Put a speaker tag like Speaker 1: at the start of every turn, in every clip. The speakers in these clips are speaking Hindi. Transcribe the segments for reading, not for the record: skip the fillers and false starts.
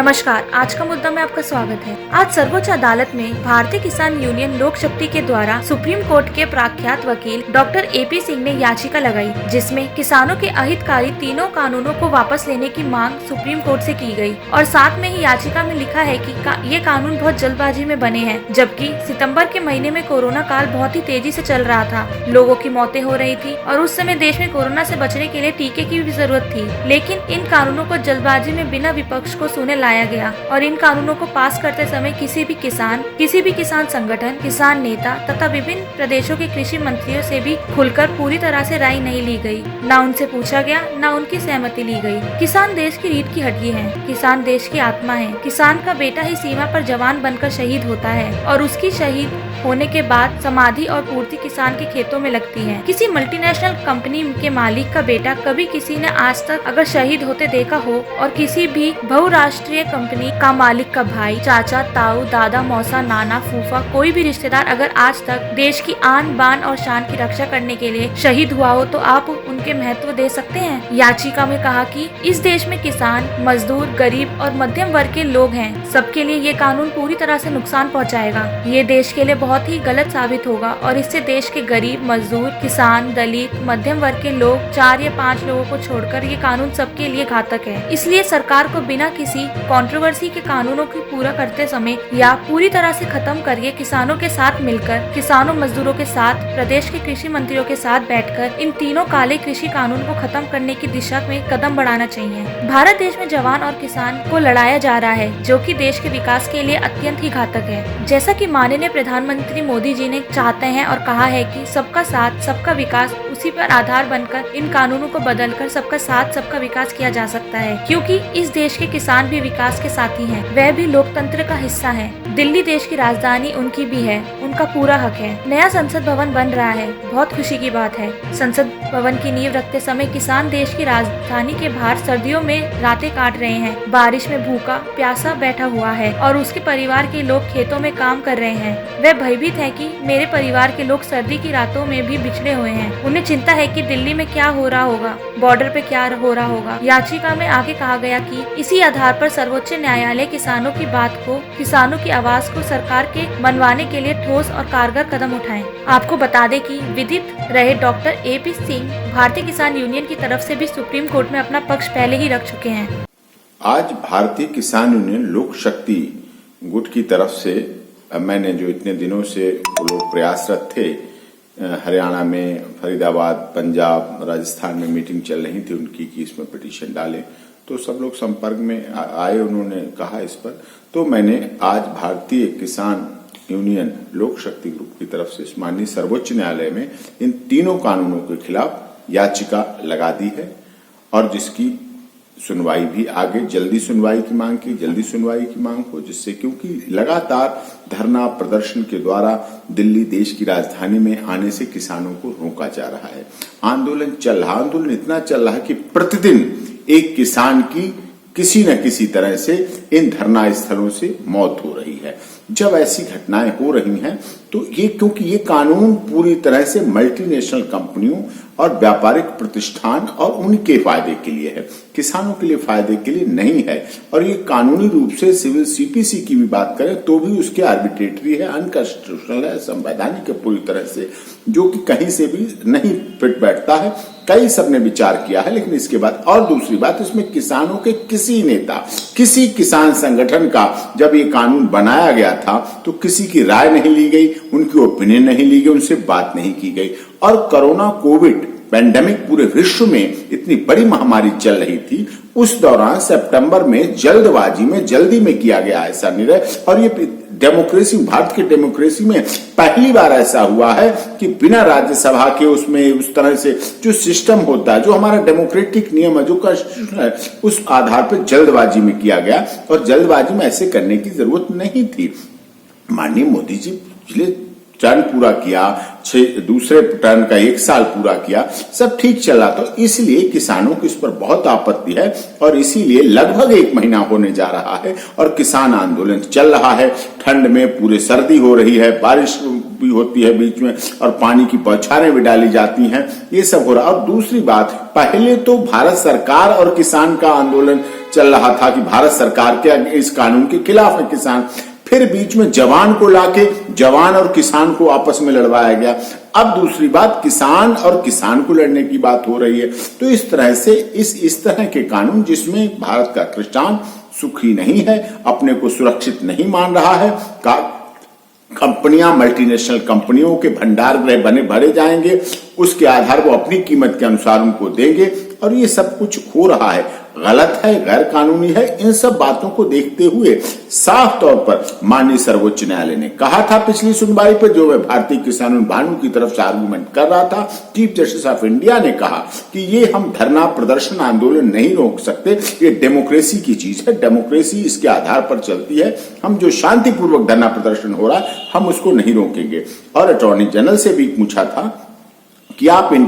Speaker 1: नमस्कार, आज का मुद्दा में आपका स्वागत है। आज सर्वोच्च अदालत में भारतीय किसान यूनियन लोक शक्ति के द्वारा सुप्रीम कोर्ट के प्रख्यात वकील डॉक्टर AP सिंह ने याचिका लगाई, जिसमें किसानों के अहितकारी तीनों कानूनों को वापस लेने की मांग सुप्रीम कोर्ट से की गई। और साथ में ही याचिका में लिखा है कि ये कानून बहुत जल्दबाजी में बने हैं, जबकि सितम्बर के महीने में कोरोना काल बहुत ही तेजी से चल रहा था, लोगों की मौतें हो रही थी और उस समय देश में कोरोना से बचने के लिए टीके की भी जरूरत थी। लेकिन इन कानूनों को जल्दबाजी में बिना विपक्ष को सुने लाया गया और इन कानूनों को पास करते समय किसी भी किसान संगठन, किसान नेता तथा विभिन्न प्रदेशों के कृषि मंत्रियों से भी खुलकर पूरी तरह से राय नहीं ली गई। न उनसे पूछा गया, न उनकी सहमति ली गई। किसान देश की रीढ़ की हड्डी है, किसान देश की आत्मा है। किसान का बेटा ही सीमा पर जवान बनकर शहीद होता है और उसकी शहीद होने के बाद समाधि और पूर्ति किसान के खेतों में लगती है। किसी मल्टीनेशनल कंपनी के मालिक का बेटा कभी किसी ने आज तक अगर शहीद होते देखा हो और किसी भी बहुराष्ट्रीय कंपनी का मालिक का भाई, चाचा, ताऊ, दादा, मौसा, नाना, फूफा, कोई भी रिश्तेदार अगर आज तक देश की आन बान और शान की रक्षा करने के लिए शहीद हुआ हो तो आप उनके महत्व दे सकते हैं। याचिका में कहा कि इस देश में किसान, मजदूर, गरीब और मध्यम वर्ग के लोग हैं। सबके लिए ये कानून पूरी तरह से नुकसान पहुंचाएगा। ये देश के लिए बहुत ही गलत साबित होगा और इससे देश के गरीब, मजदूर, किसान, दलित, मध्यम वर्ग के लोग 4 या 5 लोगों को छोड़कर ये कानून सबके लिए घातक है। इसलिए सरकार को बिना किसी कंट्रोवर्सी के कानूनों को पूरा करते समय या पूरी तरह से खत्म करके किसानों के साथ मिलकर, किसानों मजदूरों के साथ, प्रदेश के कृषि मंत्रियों के साथ बैठकर इन तीनों काले कृषि कानून को खत्म करने की दिशा में कदम बढ़ाना चाहिए। भारत देश में जवान और किसान को लड़ाया जा रहा है, जो कि देश के विकास के लिए अत्यंत ही घातक है। जैसा कि माननीय प्रधानमंत्री मोदी जी ने चाहते हैं और कहा है कि सबका साथ सबका विकास, उसी पर आधार बनकर इन कानूनों को बदलकर सबका साथ सबका विकास किया जा सकता है, क्योंकि इस देश के किसान भी विकास के साथी हैं। वह भी लोकतंत्र का हिस्सा है। दिल्ली देश की राजधानी उनकी भी है, उनका पूरा हक है। नया संसद भवन बन रहा है, बहुत खुशी की बात है। संसद भवन की नींव रखते समय किसान देश की राजधानी के बाहर सर्दियों में रातें काट रहे हैं, बारिश में भूखा प्यासा बैठा हुआ है और उसके परिवार के लोग खेतों में काम कर रहे हैं। वह भयभीत है कि मेरे परिवार के लोग सर्दी की रातों में भी बिछड़े हुए हैं। उन्हें चिंता है कि दिल्ली में क्या हो रहा होगा, बॉर्डर पे क्या हो रहा होगा। याचिका में आगे कहा गया कि इसी आधार पर सर्वोच्च न्यायालय किसानों की बात को, किसानों की आवाज को सरकार के मनवाने के लिए ठोस और कारगर कदम उठाएं। आपको बता दें कि विदित रहे डॉक्टर AP सिंह भारतीय किसान यूनियन की तरफ से भी सुप्रीम कोर्ट में अपना पक्ष पहले ही रख चुके हैं।
Speaker 2: आज भारतीय किसान यूनियन लोक शक्ति गुट की तरफ से मैंने जो इतने दिनों से लोग प्रयासरत थे, हरियाणा में, फरीदाबाद, पंजाब, राजस्थान में मीटिंग चल रही थी उनकी कि इसमें पिटीशन डालें, तो सब लोग संपर्क में आए, उन्होंने कहा इस पर, तो मैंने आज भारतीय किसान यूनियन लोक शक्ति ग्रुप की तरफ से माननीय सर्वोच्च न्यायालय में इन तीनों कानूनों के खिलाफ याचिका लगा दी है और जिसकी सुनवाई भी आगे जल्दी सुनवाई की मांग हो, जिससे क्योंकि लगातार धरना प्रदर्शन के द्वारा दिल्ली देश की राजधानी में आने से किसानों को रोका जा रहा है। आंदोलन इतना चल रहा है कि प्रतिदिन एक किसान की किसी न किसी तरह से इन धरना स्थलों से मौत हो रही है। जब ऐसी घटनाएं हो रही हैं तो क्योंकि ये कानून पूरी तरह से मल्टीनेशनल कंपनियों और व्यापारिक प्रतिष्ठान और उनके फायदे के लिए है, किसानों के लिए फायदे के लिए नहीं है। और ये कानूनी रूप से सिविल CPC की भी बात करें तो भी उसके आर्बिट्रेटरी है, अनकॉन्स्टिट्यूशनल है, संवैधानिक है पूरी तरह से, जो कि कहीं से भी नहीं फिट बैठता है। कई सबने विचार किया है, लेकिन इसके बाद और दूसरी बात, इसमें किसानों के किसी नेता, किसी किसान संगठन का जब ये कानून बनाया गया था तो किसी की राय नहीं ली गई, उनकी ओपिनियन नहीं ली गई, उनसे बात नहीं की गई। और कोरोना कोविड पैंडेमिक पूरे विश्व में इतनी बड़ी महामारी चल रही थी, उस दौरान सितंबर में जल्दी में किया गया ऐसा निर्णय। और ये डेमोक्रेसी, भारत की डेमोक्रेसी में पहली बार ऐसा हुआ है कि बिना राज्यसभा के उसमें उस तरह से जो सिस्टम होता है, जो हमारा डेमोक्रेटिक नियम है, जो कॉन्स्टिट्यूशन है, उस आधार पर जल्दबाजी में किया गया और जल्दबाजी में ऐसे करने की जरूरत नहीं थी। माननीय मोदी जी पिछले टर्न पूरा किया, दूसरे टर्न का 1 साल पूरा किया, सब ठीक चला। तो इसलिए किसानों को इस पर बहुत आपत्ति है और इसीलिए लगभग 1 महीना होने जा रहा है और किसान आंदोलन चल रहा है। ठंड में पूरे सर्दी हो रही है, बारिश भी होती है बीच में और पानी की बौछारें भी डाली जाती हैं, ये सब हो रहा है। और दूसरी बात, पहले तो भारत सरकार और किसान का आंदोलन चल रहा था कि भारत सरकार के इस कानून के खिलाफ है किसान, फिर बीच में जवान को लाके जवान और किसान को आपस में लड़वाया गया। अब दूसरी बात, किसान और किसान को लड़ने की बात हो रही है। तो इस तरह से इस तरह के कानून जिसमें भारत का किसान सुखी नहीं है, अपने को सुरक्षित नहीं मान रहा है, कंपनियां, मल्टीनेशनल कंपनियों के भंडार गृह भरे जाएंगे, उसके आधार वो अपनी कीमत के अनुसार उनको देंगे और ये सब कुछ हो रहा है, गलत है, गैर कानूनी है। इन सब बातों को देखते हुए साफ तौर पर माननीय सर्वोच्च न्यायालय ने कहा था पिछली सुनवाई पर, जो वह भारतीय किसान भानु की तरफ से आर्गूमेंट कर रहा था, चीफ जस्टिस ऑफ इंडिया ने कहा कि ये हम धरना प्रदर्शन आंदोलन नहीं रोक सकते, ये डेमोक्रेसी की चीज है, डेमोक्रेसी इसके आधार पर चलती है, हम जो शांतिपूर्वक धरना प्रदर्शन हो रहा है हम उसको नहीं रोकेंगे। और अटॉर्नी जनरल से भी पूछा था कि आप इन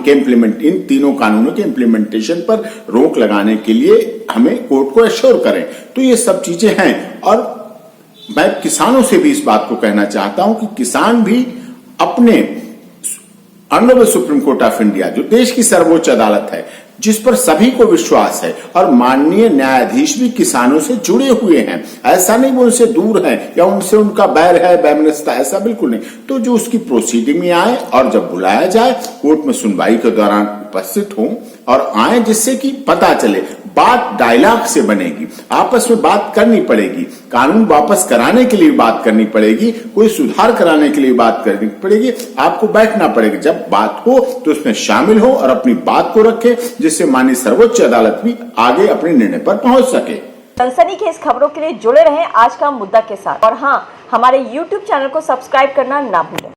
Speaker 2: तीनों कानूनों के इम्प्लीमेंटेशन पर रोक लगाने के लिए हमें कोर्ट को एश्योर करें। तो ये सब चीजें हैं और मैं किसानों से भी इस बात को कहना चाहता हूं कि किसान भी अपने honourable supreme court of India, जो देश की सर्वोच्च अदालत है, जिस पर सभी को विश्वास है और माननीय न्यायाधीश भी किसानों से जुड़े हुए हैं, ऐसा नहीं वो उनसे दूर हैं या उनसे उनका बैर है, बैमनस्ता, ऐसा बिल्कुल नहीं। तो जो उसकी प्रोसीडिंग में आए और जब बुलाया जाए कोर्ट में सुनवाई के दौरान उपस्थित हों और आए, जिससे कि पता चले, बात डायलॉग से बनेगी, आपस में बात करनी पड़ेगी, कानून वापस कराने के लिए बात करनी पड़ेगी, कोई सुधार कराने के लिए बात करनी पड़ेगी, आपको बैठना पड़ेगा। जब बात हो तो उसमें शामिल हो और अपनी बात को रखे, जिससे माननीय सर्वोच्च अदालत भी आगे अपने निर्णय पर पहुंच सके।
Speaker 3: सनसनीखेज खबरों के लिए जुड़े रहें आज का मुद्दा के साथ और हाँ, हमारे YouTube चैनल को सब्सक्राइब करना ना भूलें।